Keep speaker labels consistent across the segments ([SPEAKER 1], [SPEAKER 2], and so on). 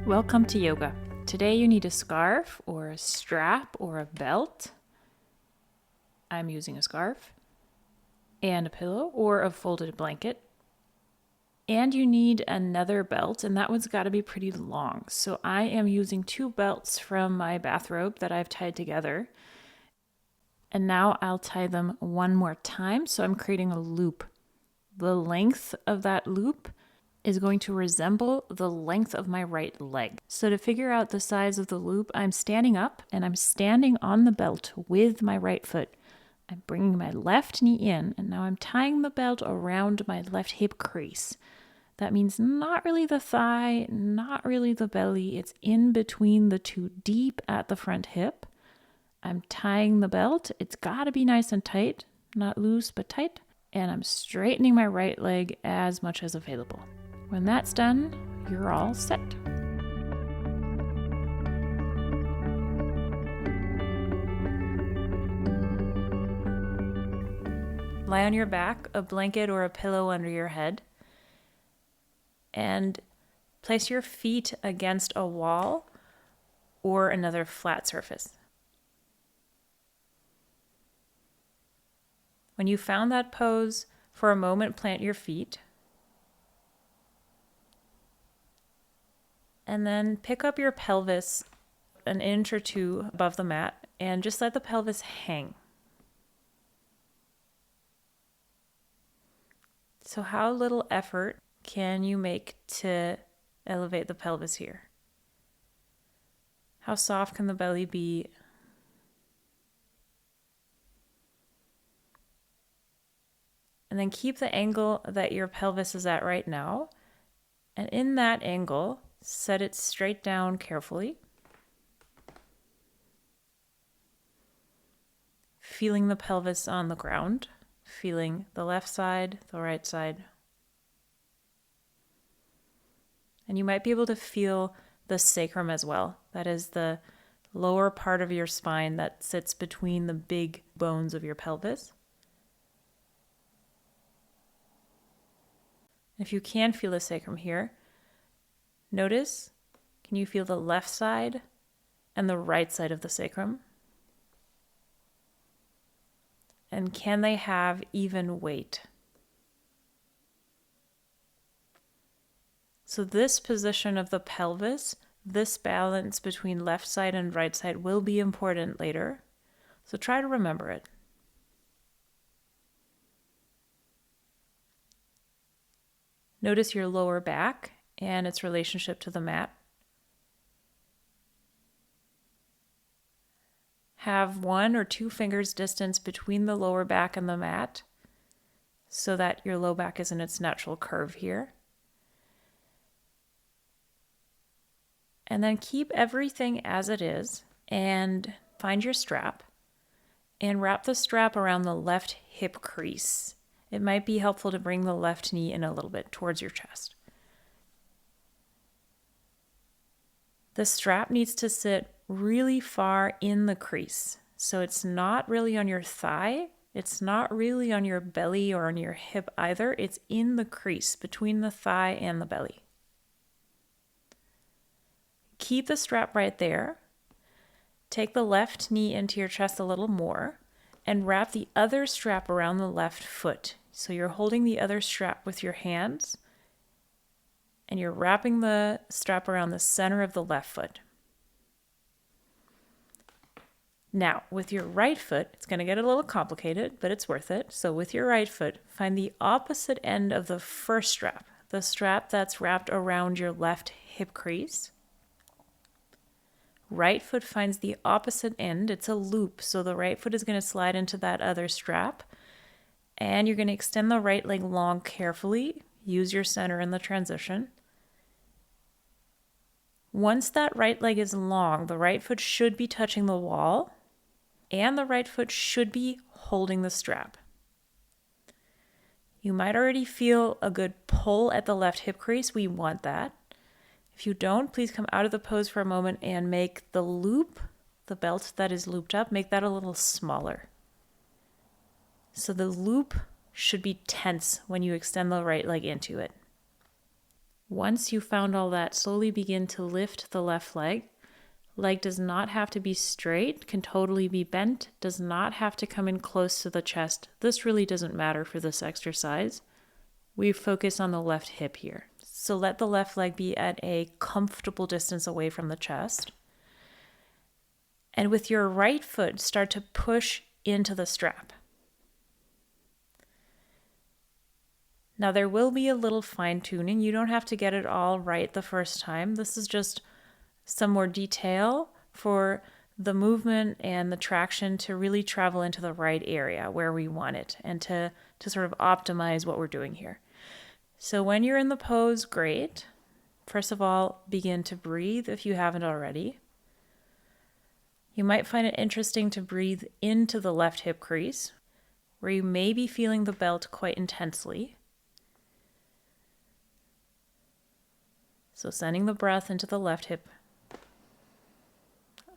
[SPEAKER 1] Welcome to yoga. Today you need a scarf or a strap or a belt. I'm using a scarf and a pillow or a folded blanket. And you need another belt, and that one's got to be pretty long. So I am using 2 belts from my bathrobe that I've tied together. And now I'll tie them one more time. So I'm creating a loop. The length of that loop is going to resemble the length of my right leg. So to figure out the size of the loop, I'm standing up and I'm standing on the belt with my right foot. I'm bringing my left knee in, and now I'm tying the belt around my left hip crease. That means not really the thigh, not really the belly. It's in between the two, deep at the front hip. I'm tying the belt. It's got to be nice and tight, not loose, but tight. And I'm straightening my right leg as much as available. When that's done, you're all set. Lie on your back, a blanket or a pillow under your head, and place your feet against a wall or another flat surface. When you found that pose, for a moment, plant your feet. And then pick up your pelvis an inch or 2 above the mat and just let the pelvis hang. So how little effort can you make to elevate the pelvis here? How soft can the belly be? And then keep the angle that your pelvis is at right now. And in that angle, set it straight down carefully. Feeling the pelvis on the ground. Feeling the left side, the right side. And you might be able to feel the sacrum as well. That is the lower part of your spine that sits between the big bones of your pelvis. If you can feel the sacrum here, notice, can you feel the left side and the right side of the sacrum? And can they have even weight? So this position of the pelvis, this balance between left side and right side will be important later. So try to remember it. Notice your lower back and its relationship to the mat. Have 1 or 2 fingers distance between the lower back and the mat so that your low back is in its natural curve here. And then keep everything as it is and find your strap and wrap the strap around the left hip crease. It might be helpful to bring the left knee in a little bit towards your chest. The strap needs to sit really far in the crease. So it's not really on your thigh. It's not really on your belly or on your hip either. It's in the crease between the thigh and the belly. Keep the strap right there. Take the left knee into your chest a little more and wrap the other strap around the left foot. So you're holding the other strap with your hands and you're wrapping the strap around the center of the left foot. Now, with your right foot, it's going to get a little complicated, but it's worth it. So with your right foot, find the opposite end of the first strap, the strap that's wrapped around your left hip crease. Right foot finds the opposite end. It's a loop, so the right foot is going to slide into that other strap. And you're going to extend the right leg long carefully. Use your center in the transition. Once that right leg is long, the right foot should be touching the wall, and the right foot should be holding the strap. You might already feel a good pull at the left hip crease. We want that. If you don't, please come out of the pose for a moment and make the loop, the belt that is looped up, make that a little smaller. So the loop should be tense when you extend the right leg into it. Once you found all that, slowly begin to lift the left leg. Leg does not have to be straight, can totally be bent, does not have to come in close to the chest. This really doesn't matter for this exercise. We focus on the left hip here. So let the left leg be at a comfortable distance away from the chest. And with your right foot, start to push into the strap. Now there will be a little fine tuning. You don't have to get it all right the first time. This is just some more detail for the movement and the traction to really travel into the right area where we want it, and to sort of optimize what we're doing here. So when you're in the pose, great. First of all, begin to breathe if you haven't already. You might find it interesting to breathe into the left hip crease, where you may be feeling the belt quite intensely. So sending the breath into the left hip.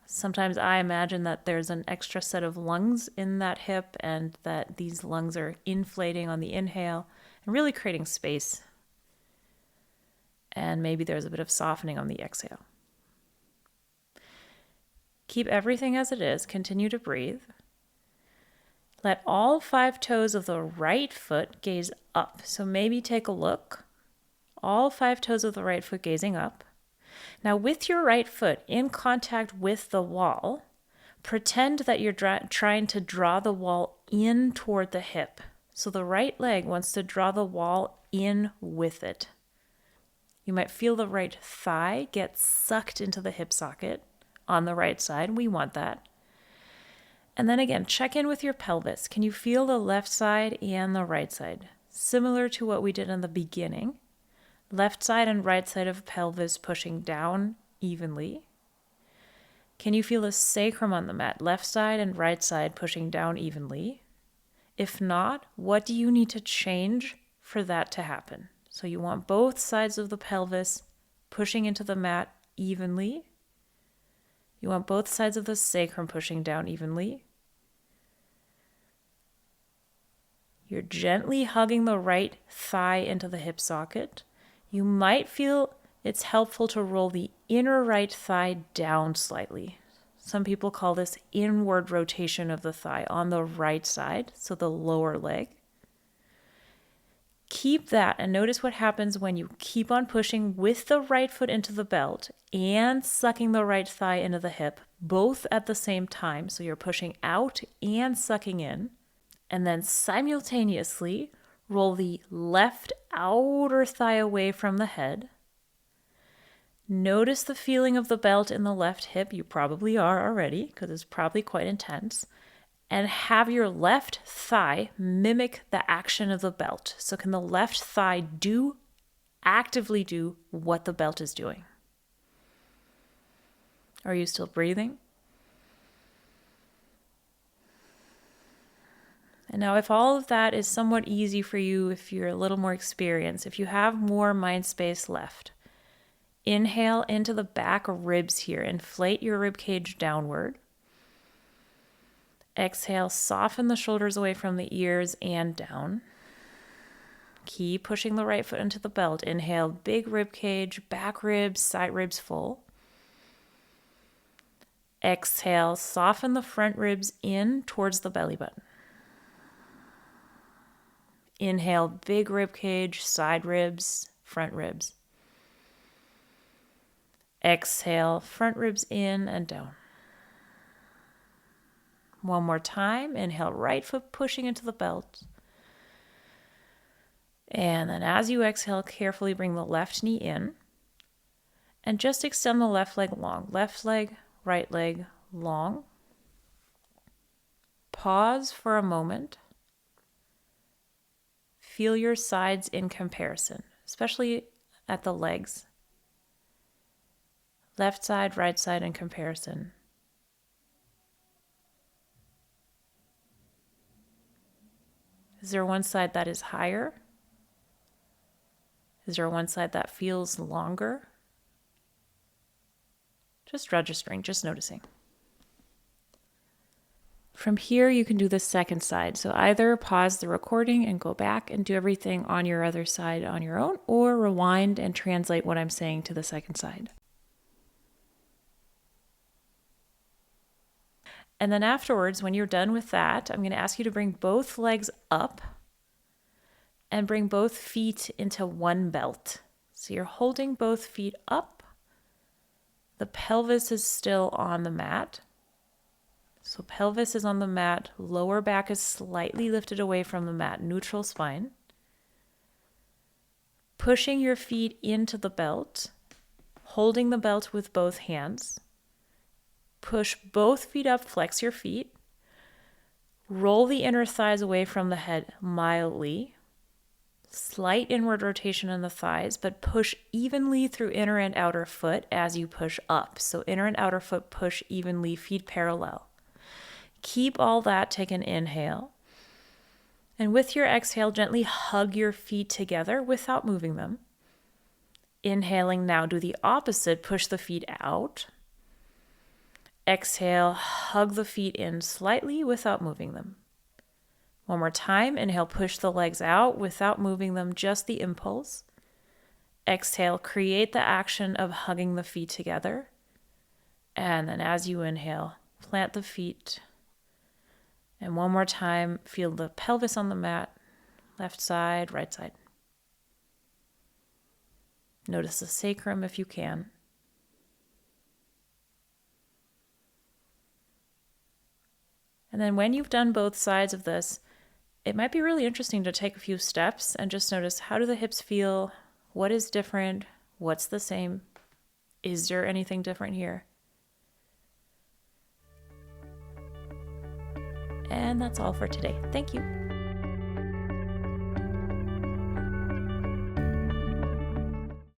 [SPEAKER 1] Sometimes I imagine that there's an extra set of lungs in that hip, and that these lungs are inflating on the inhale and really creating space. And maybe there's a bit of softening on the exhale. Keep everything as it is. Continue to breathe. Let all 5 toes of the right foot gaze up. So maybe take a look. All 5 toes of the right foot gazing up. Now with your right foot in contact with the wall, pretend that you're trying to draw the wall in toward the hip. So the right leg wants to draw the wall in with it. You might feel the right thigh get sucked into the hip socket on the right side. We want that. And then again, check in with your pelvis. Can you feel the left side and the right side? Similar to what we did in the beginning. Left side and right side of pelvis pushing down evenly. Can you feel the sacrum on the mat? Left side and right side pushing down evenly. If not, what do you need to change for that to happen? So you want both sides of the pelvis pushing into the mat evenly. You want both sides of the sacrum pushing down evenly. You're gently hugging the right thigh into the hip socket. You might feel it's helpful to roll the inner right thigh down slightly. Some people call this inward rotation of the thigh on the right side, so the lower leg. Keep that and notice what happens when you keep on pushing with the right foot into the belt and sucking the right thigh into the hip, both at the same time. So you're pushing out and sucking in, and then simultaneously roll the left outer thigh away from the head. Notice the feeling of the belt in the left hip. You probably are already, because it's probably quite intense. And have your left thigh mimic the action of the belt. So can the left thigh actively do what the belt is doing? Are you still breathing? And now if all of that is somewhat easy for you, if you're a little more experienced, if you have more mind space left, inhale into the back ribs here. Inflate your rib cage downward. Exhale, soften the shoulders away from the ears and down. Keep pushing the right foot into the belt. Inhale, big rib cage, back ribs, side ribs full. Exhale, soften the front ribs in towards the belly button. Inhale, big rib cage, side ribs, front ribs. Exhale, front ribs in and down. One more time. Inhale, right foot pushing into the belt. And then as you exhale, carefully bring the left knee in. And just extend the left leg long. Left leg, right leg long. Pause for a moment. Feel your sides in comparison, especially at the legs. Left side, right side in comparison. Is there one side that is higher? Is there one side that feels longer? Just registering, just noticing. From here, you can do the second side. So either pause the recording and go back and do everything on your other side on your own, or rewind and translate what I'm saying to the second side. And then afterwards, when you're done with that, I'm going to ask you to bring both legs up and bring both feet into one belt. So you're holding both feet up. The pelvis is still on the mat. So pelvis is on the mat, lower back is slightly lifted away from the mat, neutral spine. Pushing your feet into the belt, holding the belt with both hands. Push both feet up, flex your feet. Roll the inner thighs away from the head mildly. Slight inward rotation in the thighs, but push evenly through inner and outer foot as you push up. So inner and outer foot push evenly, feet parallel. Keep all that, take an inhale. And with your exhale, gently hug your feet together without moving them. Inhaling now, do the opposite, push the feet out. Exhale, hug the feet in slightly without moving them. One more time, inhale, push the legs out without moving them, just the impulse. Exhale, create the action of hugging the feet together. And then as you inhale, plant the feet. And one more time, feel the pelvis on the mat, left side, right side. Notice the sacrum if you can. And then when you've done both sides of this, it might be really interesting to take a few steps and just notice, how do the hips feel? What is different? What's the same? Is there anything different here? And that's all for today. Thank you.